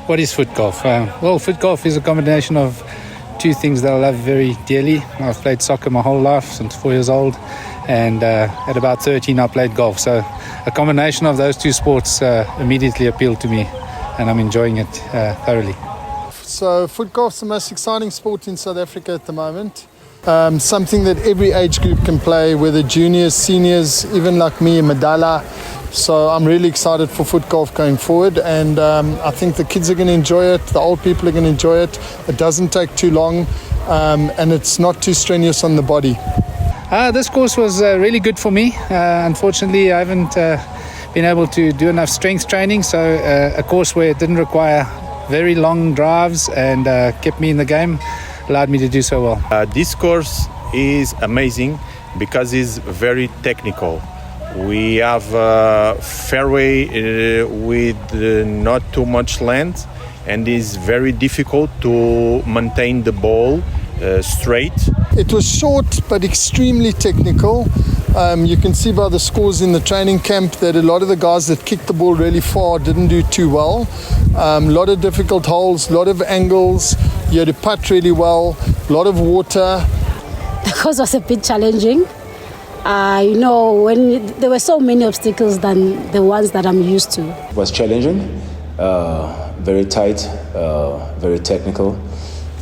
What is FootGolf? Well, FootGolf is a combination of two things that I love very dearly. I've played soccer my whole life since 4 years old, and at about 13 I played golf. So a combination of those two sports immediately appealed to me, and I'm enjoying it thoroughly. So FootGolf's the most exciting sport in South Africa at the moment. Something that every age group can play, whether juniors, seniors, even like me, Madala. So I'm really excited for FootGolf going forward, and I think the kids are going to enjoy it, the old people are going to enjoy it. It doesn't take too long, and it's not too strenuous on the body. This course was really good for me. Unfortunately, I haven't been able to do enough strength training, so a course where it didn't require very long drives and kept me in the game allowed me to do so well. This course is amazing because it's very technical. We have a fairway with not too much length, and it's very difficult to maintain the ball straight. It was short but extremely technical. You can see by the scores in the training camp that a lot of the guys that kicked the ball really far didn't do too well. A lot of difficult holes, a lot of angles. You had to putt really well, a lot of water. The course was a bit challenging. When there were so many obstacles than the ones that I'm used to. It was challenging, very tight, very technical.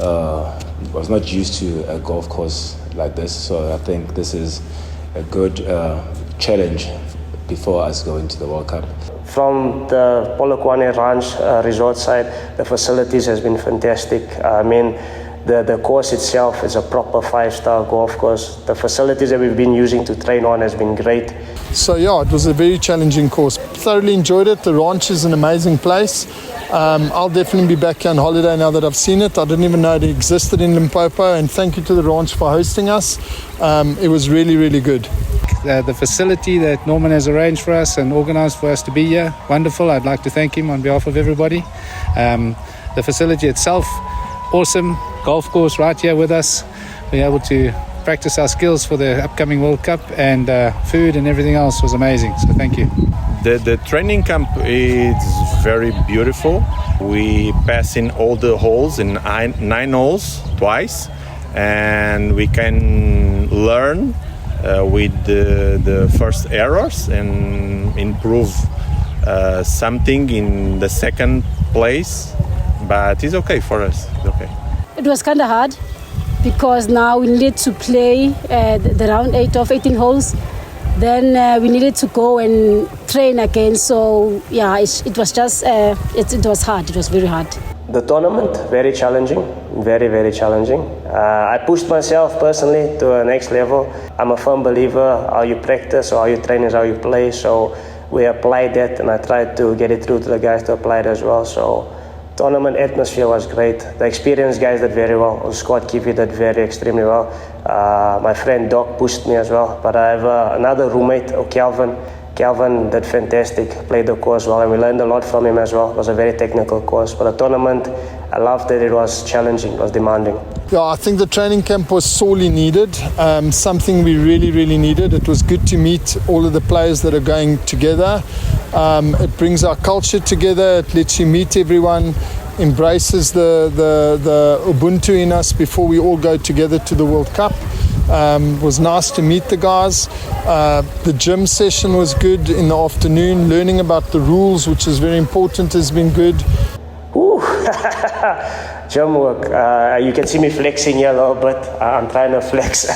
I was not used to a golf course like this, so I think this is a good challenge before us going to the World Cup. From the Polokwane Ranch resort side, the facilities has been fantastic. I mean, the course itself is a proper 5-star golf course. The facilities that we've been using to train on has been great. So yeah, it was a very challenging course. Thoroughly enjoyed it. The ranch is an amazing place. I'll definitely be back here on holiday now that I've seen it. I didn't even know it existed in Limpopo, and thank you to the ranch for hosting us. It was really, really good. The facility that Norman has arranged for us and organised for us to be here, wonderful. I'd like to thank him on behalf of everybody. The facility itself, awesome. Golf course right here with us. We're able to practice our skills for the upcoming World Cup, and food and everything else was amazing. So thank you. The training camp is very beautiful. We pass in all the holes, in 9 holes twice, and we can learn with the first errors and improve something in the second place. But it's okay for us. It's okay. It was kind of hard because now we needed to play the round 8 of 18 holes. Then we needed to go and train again. So yeah, it was just it was hard. It was very hard. The tournament, very challenging, very, very challenging. I pushed myself personally to a next level. I'm a firm believer, how you practice or how you train is how you play. So we applied that, and I tried to get it through to the guys to apply it as well. So tournament atmosphere was great. The experienced guys did very well. Scott Kiffy did extremely well. My friend Doc pushed me as well. But I have another roommate, Kelvin. Kelvin did fantastic, played the course well, and we learned a lot from him as well. It was a very technical course. But the tournament, I loved that it was challenging, it was demanding. Yeah, I think the training camp was sorely needed, something we really, really needed. It was good to meet all of the players that are going together. It brings our culture together, it lets you meet everyone, embraces the Ubuntu in us before we all go together to the World Cup. It was nice to meet the guys. The gym session was good in the afternoon. Learning about the rules, which is very important, has been good. Gym work. You can see me flexing here a little bit. I'm trying to flex.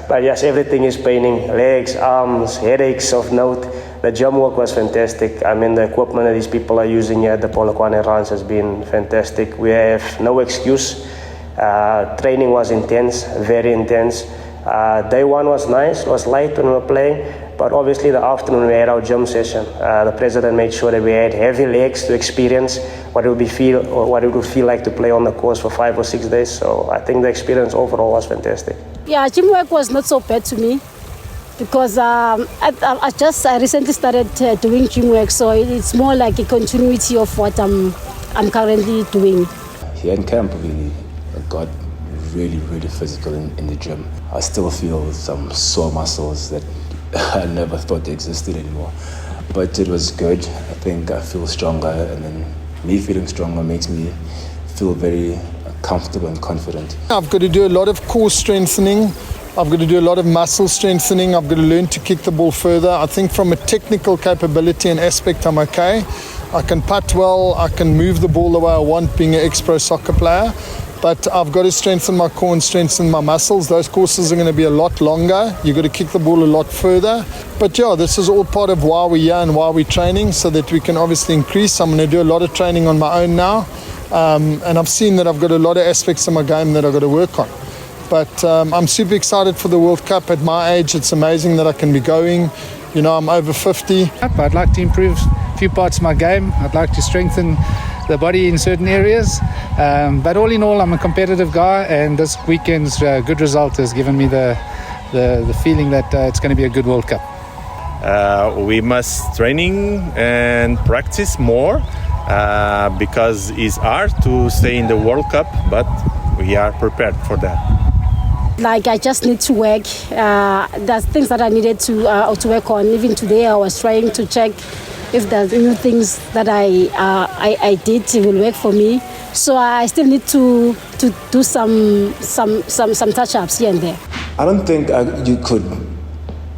But yes, everything is paining. Legs, arms, headaches of note. The gym work was fantastic. I mean, the equipment that these people are using here at the Polokwane Ranch has been fantastic. We have no excuse. Training was intense, very intense. Day one was nice, was light when we were playing, but obviously the afternoon we had our gym session. The president made sure that we had heavy legs to experience what it would feel like to play on the course for 5 or 6 days. So I think the experience overall was fantastic. Yeah, gym work was not so bad to me because I recently started doing gym work, so it's more like a continuity of what I'm currently doing. Here in camp, we got really physical in the gym. I still feel some sore muscles that I never thought they existed anymore. But it was good. I think I feel stronger, and then me feeling stronger makes me feel very comfortable and confident. I've got to do a lot of core strengthening. I've got to do a lot of muscle strengthening. I've got to learn to kick the ball further. I think from a technical capability and aspect, I'm okay. I can putt well. I can move the ball the way I want, being an ex-pro soccer player. But I've got to strengthen my core and strengthen my muscles. Those courses are going to be a lot longer. You've got to kick the ball a lot further. But yeah, this is all part of why we're here and why we're training, so that we can obviously increase. I'm going to do a lot of training on my own now. And I've seen that I've got a lot of aspects of my game that I've got to work on. But I'm super excited for the World Cup. At my age, it's amazing that I can be going. You know, I'm over 50. I'd like to improve a few parts of my game. I'd like to strengthen the body in certain areas. But all in all, I'm a competitive guy, and this weekend's good result has given me the feeling that it's going to be a good World Cup. We must training and practice more because it's hard to stay in the World Cup, but we are prepared for that. Like, I just need to work. There's things that I needed to work on. Even today, I was trying to check if there's new things that I did will work for me. So I still need to do some touch-ups here and there. I don't think you could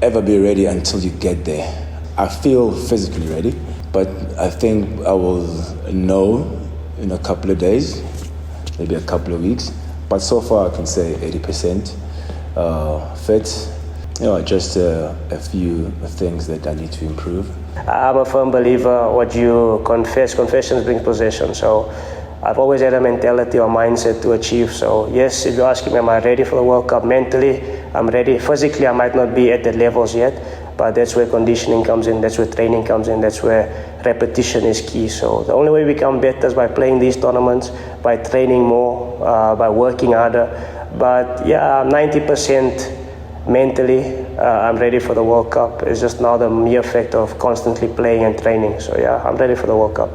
ever be ready until you get there. I feel physically ready, but I think I will know in a couple of days, maybe a couple of weeks. But so far I can say 80% fit. You know, just a few things that I need to improve. I'm a firm believer what you confessions bring possession. So I've always had a mentality or mindset to achieve. So yes, if you're asking me, am I ready for the World Cup? Mentally, I'm ready. Physically, I might not be at the levels yet, but that's where conditioning comes in, that's where training comes in, that's where repetition is key. So the only way we become better is by playing these tournaments, by training more, by working harder. But yeah, 90% mentally, I'm ready for the World Cup. It's just now the mere fact of constantly playing and training. So yeah, I'm ready for the World Cup.